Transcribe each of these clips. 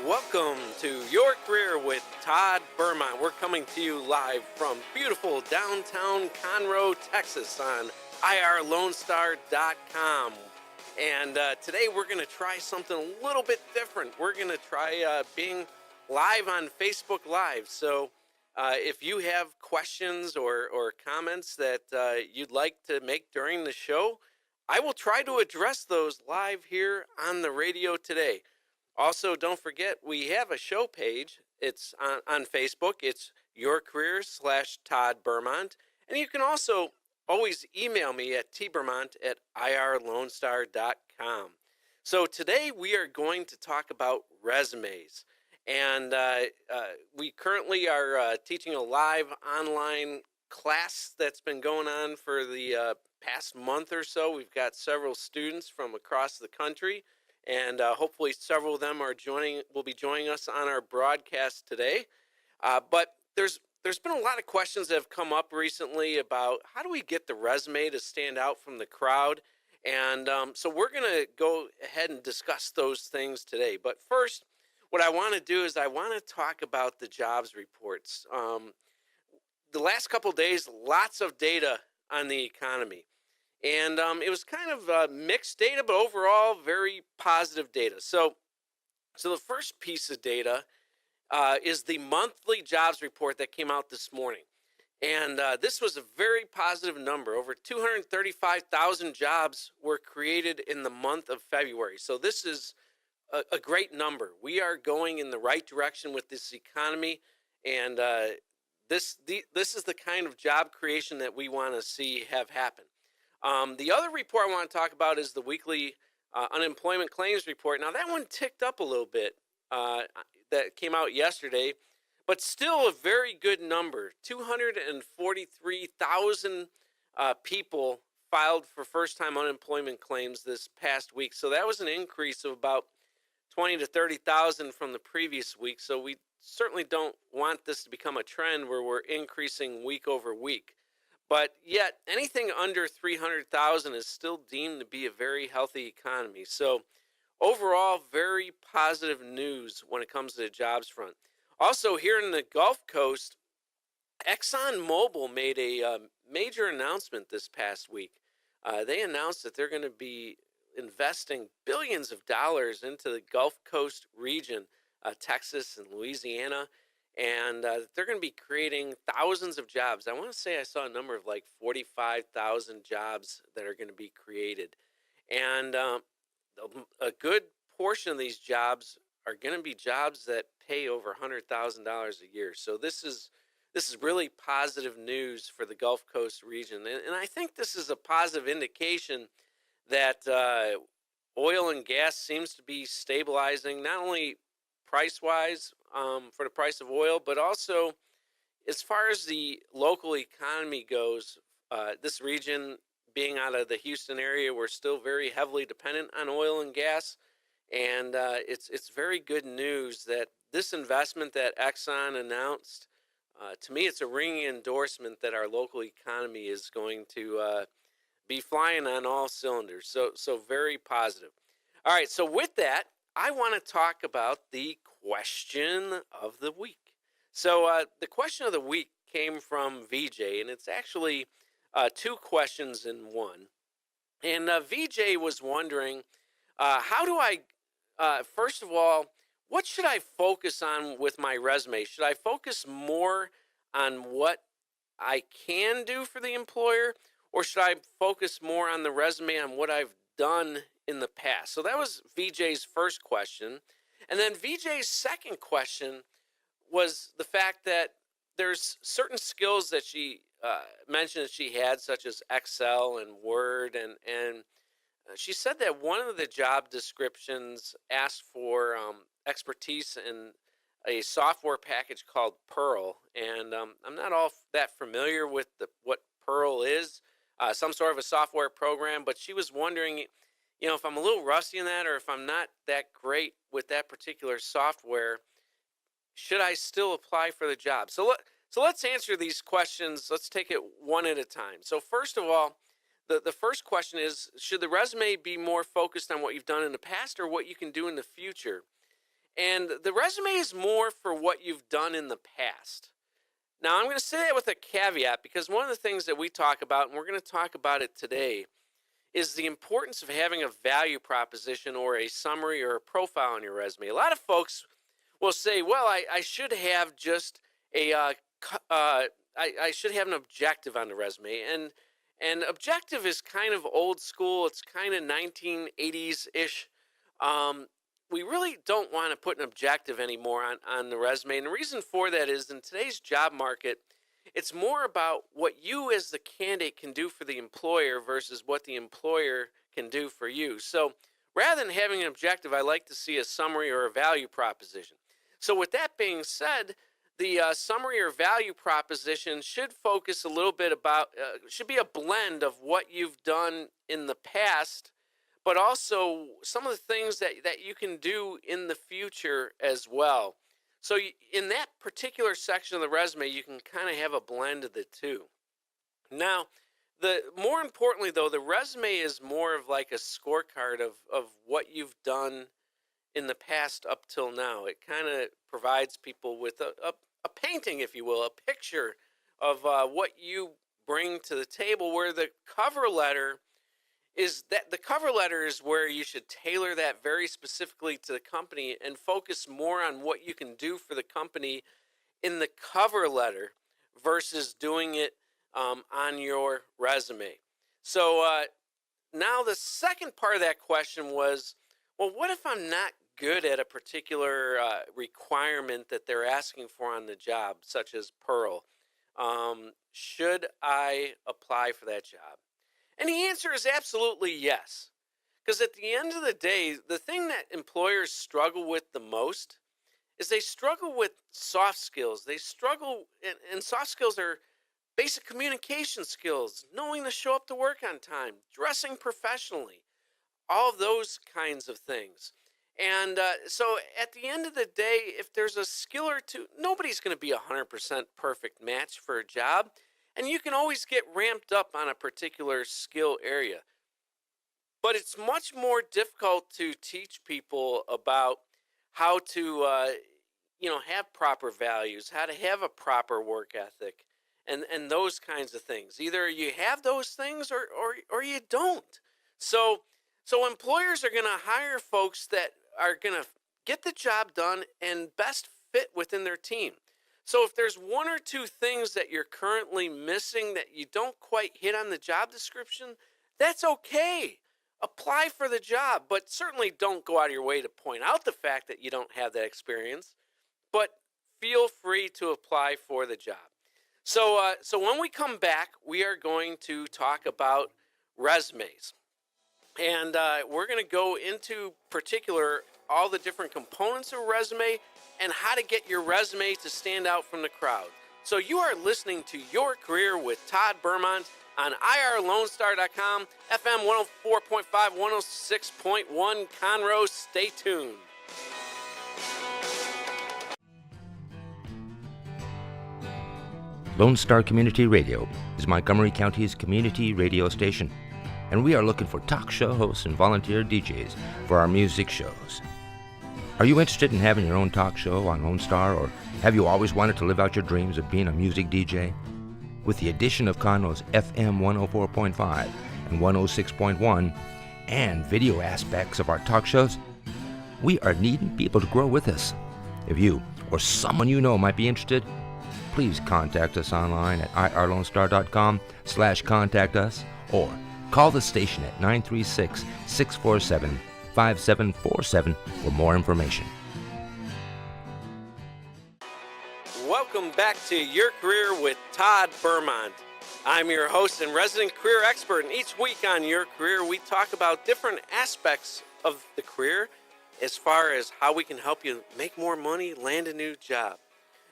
Welcome to Your Career with Todd Bermont. We're coming to you live from beautiful downtown Conroe, Texas on irlonestar.com. And today we're going to try something a little bit different. We're going to try being live on Facebook Live. So if you have questions or comments that you'd like to make during the show, I will try to address those live here on the radio today. Also, don't forget, we have a show page. It's on Facebook. It's Your Career / Todd Bermont. And you can also always email me at tbermont@irlonestar.com. So today we are going to talk about resumes. And we currently are teaching a live online class that's been going on for the past month or so. We've got several students from across the country. And hopefully several of them will be joining us on our broadcast today. But there's been a lot of questions that have come up recently about how do we get the resume to stand out from the crowd. And so we're going to go ahead and discuss those things today. But first, what I want to do is I want to talk about the jobs reports. The last couple of days, lots of data on the economy. And it was kind of mixed data, but overall very positive data. So the first piece of data is the monthly jobs report that came out this morning. And this was a very positive number. Over 235,000 jobs were created in the month of February. So this is a great number. We are going in the right direction with this economy. And this is the kind of job creation that we want to see have happen. The other report I want to talk about is the weekly unemployment claims report. Now, that one ticked up a little bit that came out yesterday, but still a very good number. 243,000 people filed for first-time unemployment claims this past week. So that was an increase of about 20 to 30,000 from the previous week. So we certainly don't want this to become a trend where we're increasing week over week. But yet, anything under 300,000 is still deemed to be a very healthy economy. So overall, very positive news when it comes to the jobs front. Also, here in the Gulf Coast, ExxonMobil made a major announcement this past week. They announced that they're going to be investing billions of dollars into the Gulf Coast region, Texas and Louisiana. And they're going to be creating thousands of jobs. I want to say I saw a number of like 45,000 jobs that are going to be created. And a good portion of these jobs are going to be jobs that pay over $100,000 a year. So this is really positive news for the Gulf Coast region. And I think this is a positive indication that oil and gas seems to be stabilizing, not only price-wise, for the price of oil, but also as far as the local economy goes, this region being out of the Houston area, we're still very heavily dependent on oil and gas. And it's very good news that this investment that Exxon announced, to me, it's a ringing endorsement that our local economy is going to be flying on all cylinders. So very positive. All right, so with that, I want to talk about the question of the week. So the question of the week came from VJ, and it's actually two questions in one. And VJ was wondering, how do I, first of all, what should I focus on with my resume? Should I focus more on what I can do for the employer, or should I focus more on the resume on what I've done in the past? So that was VJ's first question. And then VJ's second question was the fact that there's certain skills that she mentioned that she had, such as Excel and Word. And she said that one of the job descriptions asked for expertise in a software package called Pearl. And I'm not all that familiar with what Pearl is, some sort of a software program, but she was wondering, if I'm a little rusty in that, or if I'm not that great with that particular software, should I still apply for the job? So let's answer these questions. Let's take it one at a time. So first of all, the first question is, should the resume be more focused on what you've done in the past or what you can do in the future? And the resume is more for what you've done in the past. Now, I'm going to say that with a caveat because one of the things that we talk about, and we're going to talk about it today, is the importance of having a value proposition or a summary or a profile on your resume. A lot of folks will say, well, I should have just a, I should have an objective on the resume. And objective is kind of old school. It's kind of 1980s-ish. We really don't want to put an objective anymore on the resume. And the reason for that is in today's job market, it's more about what you as the candidate can do for the employer versus what the employer can do for you. So rather than having an objective, I like to see a summary or a value proposition. So with that being said, the summary or value proposition should focus a little bit about, should be a blend of what you've done in the past, but also some of the things that you can do in the future as well. So in that particular section of the resume, you can kind of have a blend of the two. Now, more importantly, though, the resume is more of like a scorecard of what you've done in the past up till now. It kind of provides people with a painting, if you will, a picture of what you bring to the table, where the cover letter is where you should tailor that very specifically to the company and focus more on what you can do for the company in the cover letter versus doing it on your resume. So now the second part of that question was, well, what if I'm not good at a particular requirement that they're asking for on the job, such as Pearl? Should I apply for that job? And the answer is absolutely yes. Because at the end of the day, the thing that employers struggle with the most is they struggle with soft skills. They struggle, and soft skills are basic communication skills, knowing to show up to work on time, dressing professionally, all of those kinds of things. And so at the end of the day, if there's a skill or two, nobody's going to be 100% perfect match for a job. And you can always get ramped up on a particular skill area. But it's much more difficult to teach people about how to, have proper values, how to have a proper work ethic, and those kinds of things. Either you have those things or you don't. So employers are going to hire folks that are going to get the job done and best fit within their team. So if there's one or two things that you're currently missing that you don't quite hit on the job description, that's okay. Apply for the job, but certainly don't go out of your way to point out the fact that you don't have that experience, but feel free to apply for the job. So when we come back, we are going to talk about resumes. And we're going to go into particular all the different components of a resume and how to get your resume to stand out from the crowd. So you are listening to Your Career with Todd Bermont on irlonestar.com, FM 104.5, 106.1 Conroe. Stay tuned. Lone Star Community Radio is Montgomery County's community radio station, and we are looking for talk show hosts and volunteer DJs for our music shows. Are you interested in having your own talk show on Lone Star, or have you always wanted to live out your dreams of being a music DJ? With the addition of Conroe's FM 104.5 and 106.1 and video aspects of our talk shows, we are needing people to grow with us. If you or someone you know might be interested, please contact us online at irlonestar.com/contact us, or call the station at 936-647-5747 for more information. Welcome back to Your Career with Todd Bermont. I'm your host and resident career expert, and each week on Your Career, we talk about different aspects of the career as far as how we can help you make more money, land a new job.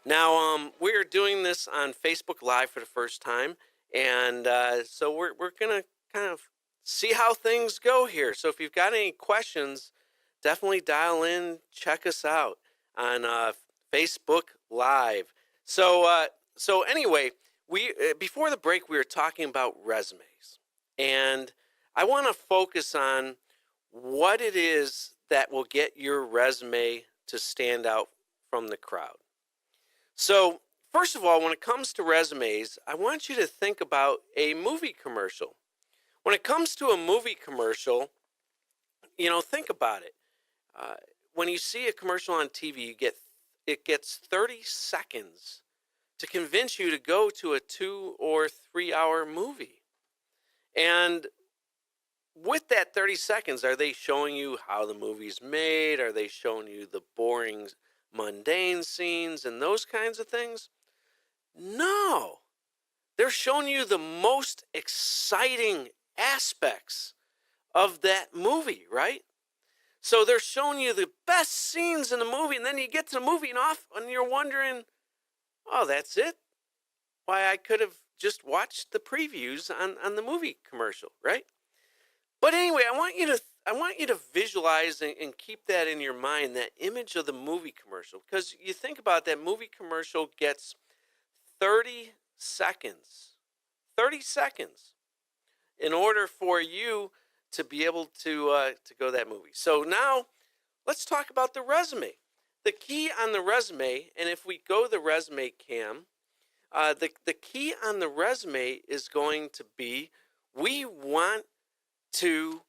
Now, we're doing this on Facebook Live for the first time, and so we're going to kind of see how things go here. So if you've got any questions, definitely dial in, check us out on Facebook Live. So anyway, we before the break, we were talking about resumes, and I want to focus on what it is that will get your resume to stand out from the crowd. So, first of all, when it comes to resumes, I want you to think about a movie commercial. When it comes to a movie commercial, think about it. Uh, when you see a commercial on TV, it gets 30 seconds to convince you to go to a 2 or 3 hour movie. And with that 30 seconds, are they showing you how the movie's made? Are they showing you the boring, mundane scenes and those kinds of things? No. They're showing you the most exciting aspects of that movie, right? So they're showing you the best scenes in the movie, and then you get to the movie and you're wondering, oh, that's it? Why, I could have just watched the previews on the movie commercial, right? But anyway, I want you to visualize and keep that in your mind, that image of the movie commercial, because you think about that movie commercial gets 30 seconds. 30 seconds in order for you to be able to go to that movie. So now let's talk about the resume. The key on the resume, and if we go the resume cam, the key on the resume is going to be, we want to,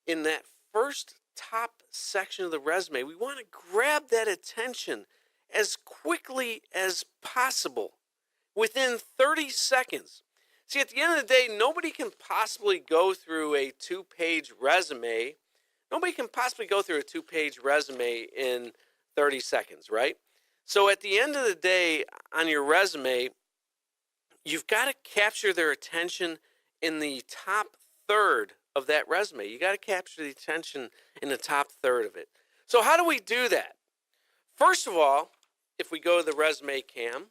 in that first top section of the resume, we want to grab that attention as quickly as possible within 30 seconds. See, at the end of the day, nobody can possibly go through a 2-page resume. Nobody can possibly go through a 2-page resume in 30 seconds, right? So at the end of the day, on your resume, you've got to capture their attention in the top third of that resume. You got to capture the attention in the top third of it. So how do we do that? First of all, if we go to the resume cam,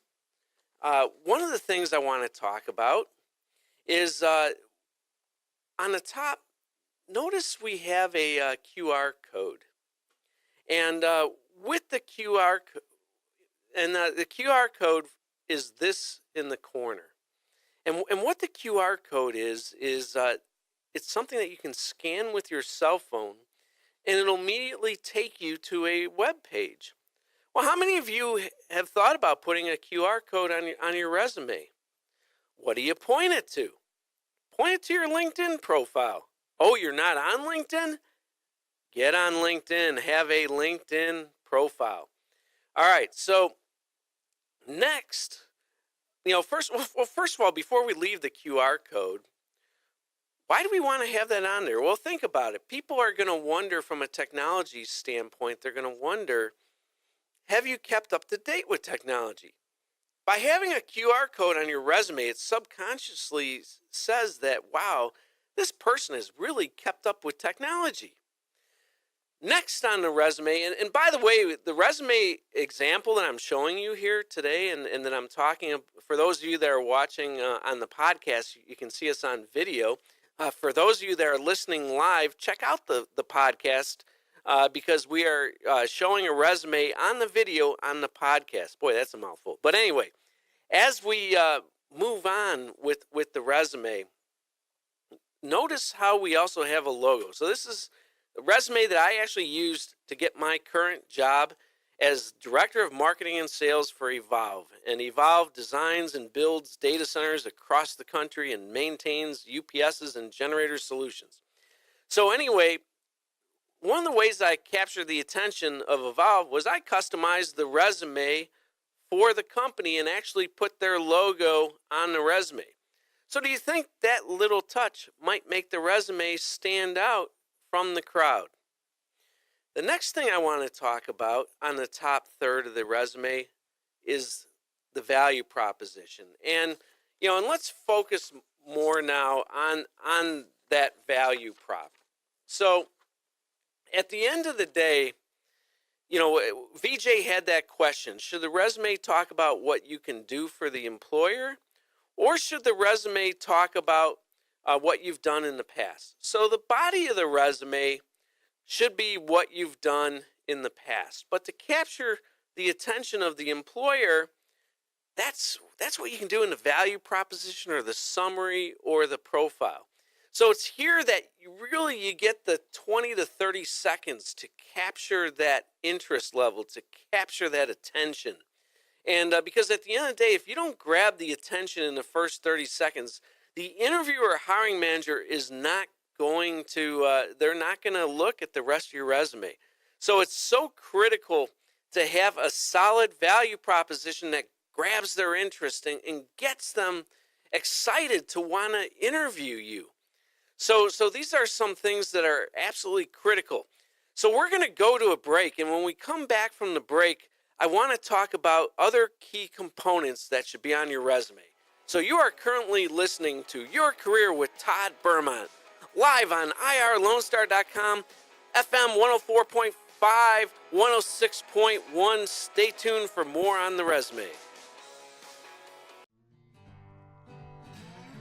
one of the things I want to talk about is on the top, notice we have a QR code. And with the QR code, and the QR code is this in the corner. And what the QR code is it's something that you can scan with your cell phone, and it'll immediately take you to a web page. Well, how many of you have thought about putting a QR code on your resume? What do you point it to? Point it to your LinkedIn profile. Oh, you're not on LinkedIn? Get on LinkedIn. Have a LinkedIn profile. All right, so next, first of all, before we leave the QR code, why do we want to have that on there? Well, think about it. People are going to wonder, from a technology standpoint, they're going to wonder, have you kept up to date with technology? By having a QR code on your resume, it subconsciously says that, wow, this person has really kept up with technology. Next on the resume, and by the way, the resume example that I'm showing you here today, and that I'm talking, for those of you that are watching on the podcast, you can see us on video. For those of you that are listening live, check out the podcast because we are showing a resume on the video on the podcast. Boy, that's a mouthful. But anyway, as we move on with the resume, notice how we also have a logo. So this is a resume that I actually used to get my current job as Director of Marketing and Sales for Evolve. And Evolve designs and builds data centers across the country and maintains UPSs and generator solutions. So anyway, one of the ways I captured the attention of Evolve was I customized the resume for the company and actually put their logo on the resume. So do you think that little touch might make the resume stand out from the crowd? The next thing I want to talk about on the top third of the resume is the value proposition. And let's focus more now on that value prop. So at the end of the day, VJ had that question. Should the resume talk about what you can do for the employer, or should the resume talk about what you've done in the past? So the body of the resume should be what you've done in the past. But to capture the attention of the employer, that's what you can do in the value proposition or the summary or the profile. So it's here that you get the 20 to 30 seconds to capture that interest level, to capture that attention. And because at the end of the day, if you don't grab the attention in the first 30 seconds, the interviewer or hiring manager is not going to, they're not going to look at the rest of your resume. So it's so critical to have a solid value proposition that grabs their interest and gets them excited to want to interview you. So these are some things that are absolutely critical. So we're going to go to a break. And when we come back from the break, I want to talk about other key components that should be on your resume. So you are currently listening to Your Career with Todd Bermont, live on irlonestar.com, FM 104.5, 106.1. Stay tuned for more on the resume.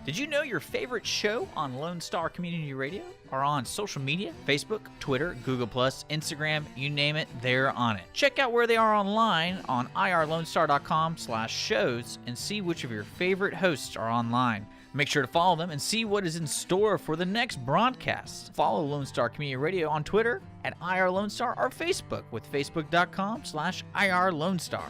Did you know your favorite show on Lone Star Community Radio are on social media? Facebook, Twitter, Google+, Instagram, you name it, they're on it. Check out where they are online on irlonestar.com/shows and see which of your favorite hosts are online. Make sure to follow them and see what is in store for the next broadcast. Follow Lone Star Community Radio on Twitter at irlonestar or Facebook with facebook.com/irlonestar.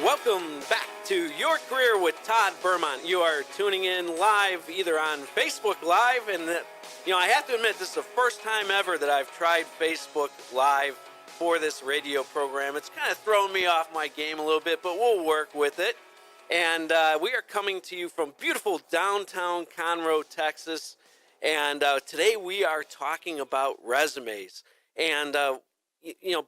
Welcome back to Your Career with Todd Bermont. You are tuning in live either on Facebook Live, and I have to admit, this is the first time ever that I've tried Facebook Live for this radio program. It's kind of thrown me off my game a little bit, but we'll work with it. And we are coming to you from beautiful downtown Conroe, Texas. And today we are talking about resumes. And,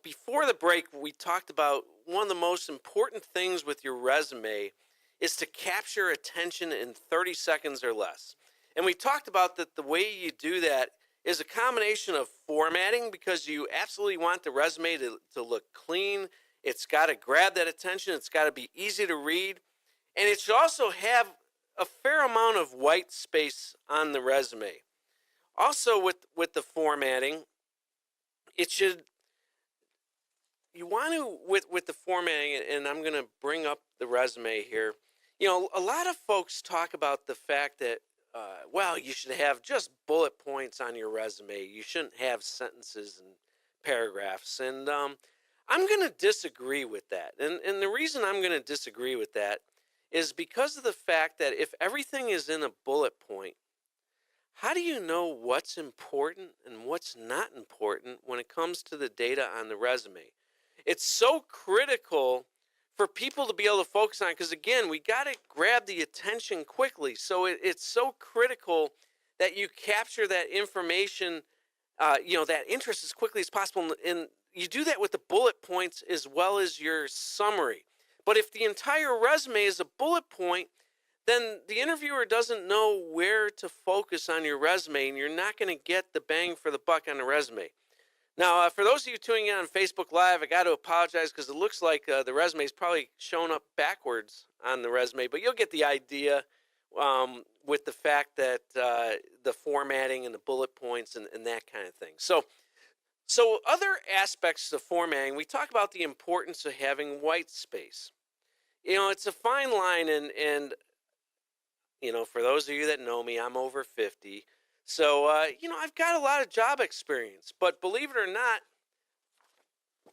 before the break, we talked about one of the most important things with your resume is to capture attention in 30 seconds or less. And we talked about that the way you do that is a combination of formatting, because you absolutely want the resume to look clean. It's got to grab that attention. It's got to be easy to read. And it should also have a fair amount of white space on the resume. Also with the formatting, you want to, with the formatting, and I'm going to bring up the resume here. A lot of folks talk about the fact that, you should have just bullet points on your resume. You shouldn't have sentences and paragraphs. And I'm going to disagree with that. And the reason I'm going to disagree with that is because of the fact that if everything is in a bullet point, how do you know what's important and what's not important when it comes to the data on the resume? It's so critical for people to be able to focus on, because again, we got to grab the attention quickly. So it's so critical that you capture that information, that interest as quickly as possible. And you do that with the bullet points as well as your summary. But if the entire resume is a bullet point, then the interviewer doesn't know where to focus on your resume, and you're not going to get the bang for the buck on the resume. Now, for those of you tuning in on Facebook Live, I got to apologize because it looks like the resume is probably shown up backwards on the resume, but you'll get the idea with the fact that the formatting and the bullet points and that kind of thing. So other aspects of formatting, we talk about the importance of having white space. It's a fine line, and for those of you that know me, I'm over 50. So, I've got a lot of job experience, but believe it or not,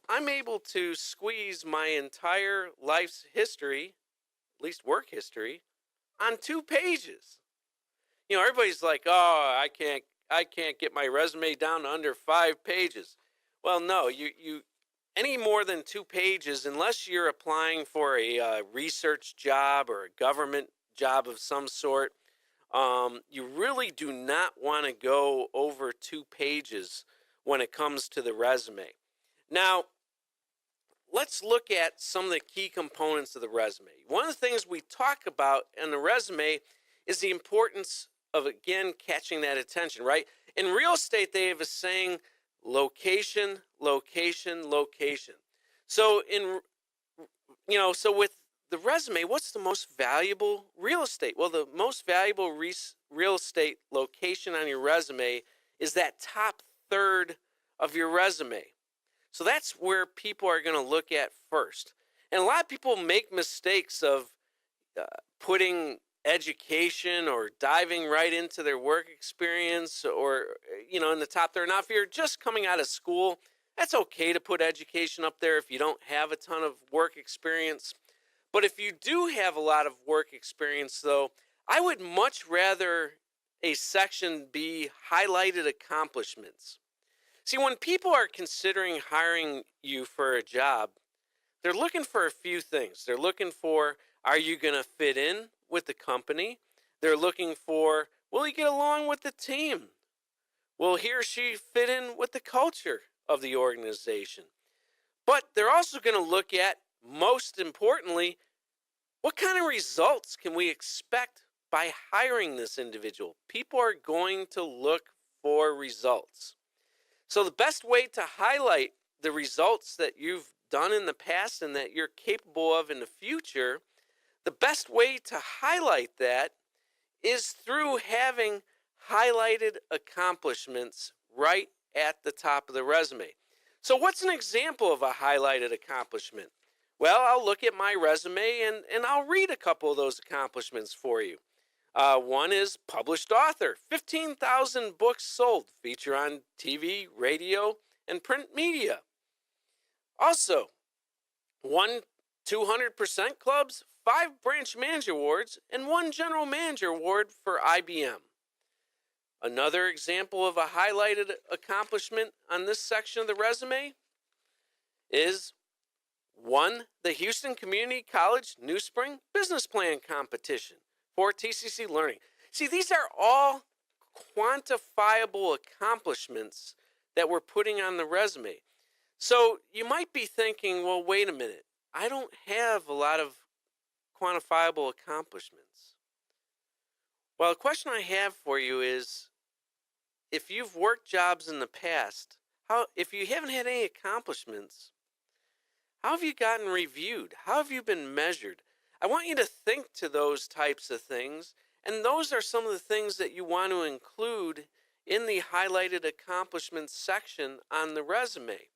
I'm able to squeeze my entire life's history, at least work history, on 2 pages. Everybody's like, "Oh, I can't get my resume down to under 5 pages." Well, no, you any more than 2 pages, unless you're applying for a research job or a government job of some sort, you really do not want to go over 2 pages when it comes to the resume. Now, let's look at some of the key components of the resume. One of the things we talk about in the resume is the importance of, again, catching that attention, right? In real estate, they have a saying, location, location, location. So with the resume, what's the most valuable real estate? Well, the most valuable real estate location on your resume is that top third of your resume. So that's where people are going to look at first. And a lot of people make mistakes of putting education or diving right into their work experience, or, in the top there. Now, if you're just coming out of school, that's okay to put education up there if you don't have a ton of work experience. But if you do have a lot of work experience, though, I would much rather a section be highlighted accomplishments. See, when people are considering hiring you for a job, they're looking for a few things. They're looking for, are you going to fit in with the company? They're looking for, will you get along with the team? Will he or she fit in with the culture of the organization? But they're also going to look at, most importantly, what kind of results can we expect by hiring this individual? People are going to look for results. So the best way to highlight the results that you've done in the past and that you're capable of in the future, the best way to highlight that is through having highlighted accomplishments right at the top of the resume. So what's an example of a highlighted accomplishment? Well, I'll look at my resume and I'll read a couple of those accomplishments for you. One is published author, 15,000 books sold, feature on TV, radio, and print media. Also, won 200% clubs, 5 branch manager awards, and 1 general manager award for IBM. Another example of a highlighted accomplishment on this section of the resume is won the Houston Community College New Spring Business Plan Competition for TCC Learning. See, these are all quantifiable accomplishments that we're putting on the resume. So you might be thinking, well, wait a minute. I don't have a lot of quantifiable accomplishments. Well, the question I have for you is, if you've worked jobs in the past, if you haven't had any accomplishments, how have you gotten reviewed? How have you been measured? I want you to think to those types of things, and those are some of the things that you want to include in the highlighted accomplishments section on the resume.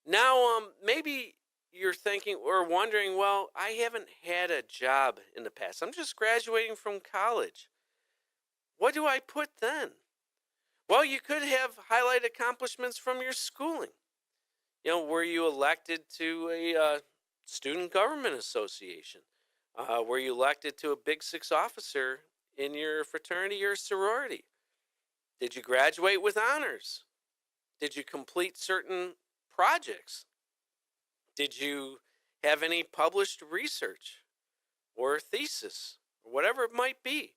Now, maybe you're thinking or wondering, well, I haven't had a job in the past. I'm just graduating from college. What do I put then? Well, you could have highlighted accomplishments from your schooling. Were you elected to a student government association? Were you elected to a Big Six officer in your fraternity or sorority? Did you graduate with honors? Did you complete certain projects? Did you have any published research or thesis or whatever it might be?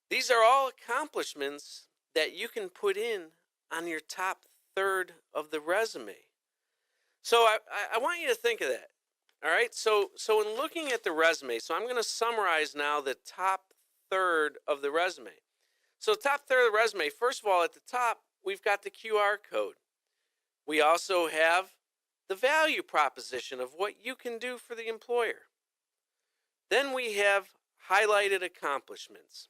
These are all accomplishments that you can put in on your top third of the resume. So I want you to think of that. All right. So in looking at the resume, so I'm going to summarize now the top third of the resume. So top third of the resume, first of all, at the top, we've got the QR code. We also have the value proposition of what you can do for the employer. Then we have highlighted accomplishments.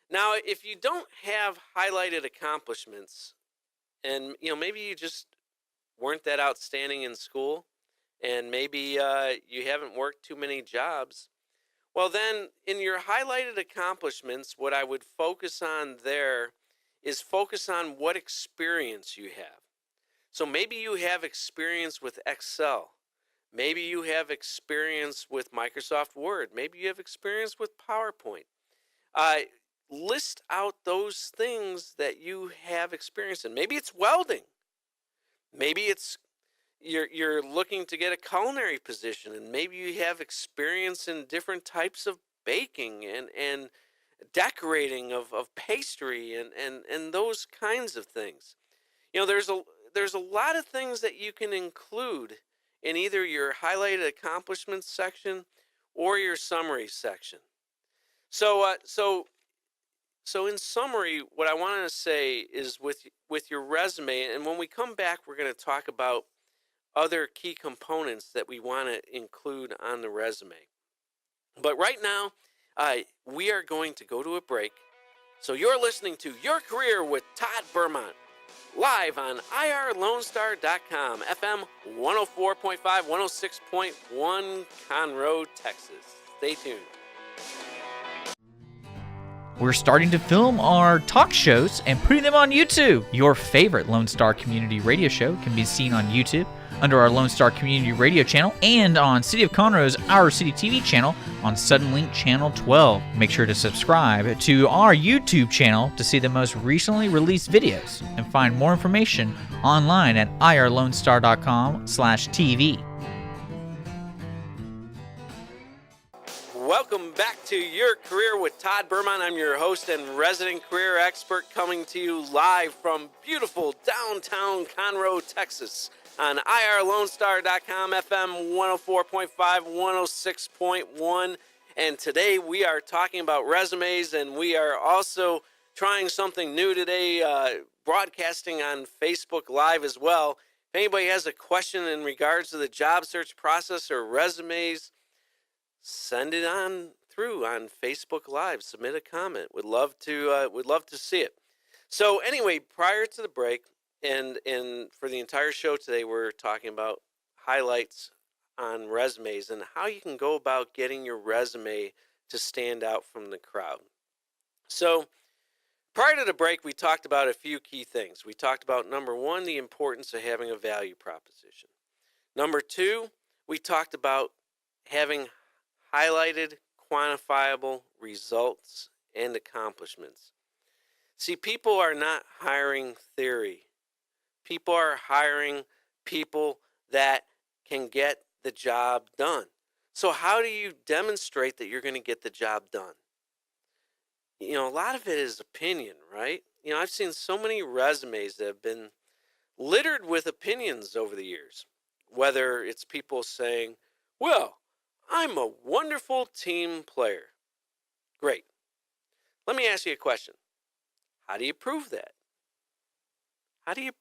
Now, if you don't have highlighted accomplishments, and maybe you just weren't that outstanding in school, and maybe you haven't worked too many jobs, well then in your highlighted accomplishments, what I would focus on there is focus on what experience you have. So maybe you have experience with Excel. Maybe you have experience with Microsoft Word. Maybe you have experience with PowerPoint. List out those things that you have experience in. Maybe it's welding. Maybe it's you're looking to get a culinary position, and maybe you have experience in different types of baking and decorating of pastry and those kinds of things. There's a lot of things that you can include in either your highlighted accomplishments section or your summary section. So in summary, what I want to say is with your resume, and when we come back, we're going to talk about other key components that we want to include on the resume. But right now, we are going to go to a break. So you're listening to Your Career with Todd Bermont, live on irlonestar.com, FM 104.5, 106.1 Conroe, Texas. Stay tuned. We're starting to film our talk shows and putting them on YouTube. Your favorite Lone Star Community Radio show can be seen on YouTube under our Lone Star Community Radio channel and on City of Conroe's Our City TV channel on Suddenlink Channel 12. Make sure to subscribe to our YouTube channel to see the most recently released videos and find more information online at irlonestar.com/TV. Welcome back to Your Career with Todd Bermont. I'm your host and resident career expert coming to you live from beautiful downtown Conroe, Texas on irlonestar.com, FM 104.5, 106.1. And today we are talking about resumes, and we are also trying something new today, broadcasting on Facebook Live as well. If anybody has a question in regards to the job search process or resumes, send it on through on Facebook Live. Submit a comment. Would love to see it. So anyway, prior to the break, and for the entire show today, we're talking about highlights on resumes and how you can go about getting your resume to stand out from the crowd. So prior to the break, we talked about a few key things. We talked about, number one, the importance of having a value proposition. Number two, we talked about having highlighted, quantifiable results and accomplishments. See, people are not hiring theory. People are hiring people that can get the job done. So how do you demonstrate that you're going to get the job done? You know, a lot of it is opinion, right? You know, I've seen so many resumes that have been littered with opinions over the years, whether it's people saying, well, I'm a wonderful team player. Great. Let me ask you a question. How do you prove that? How do you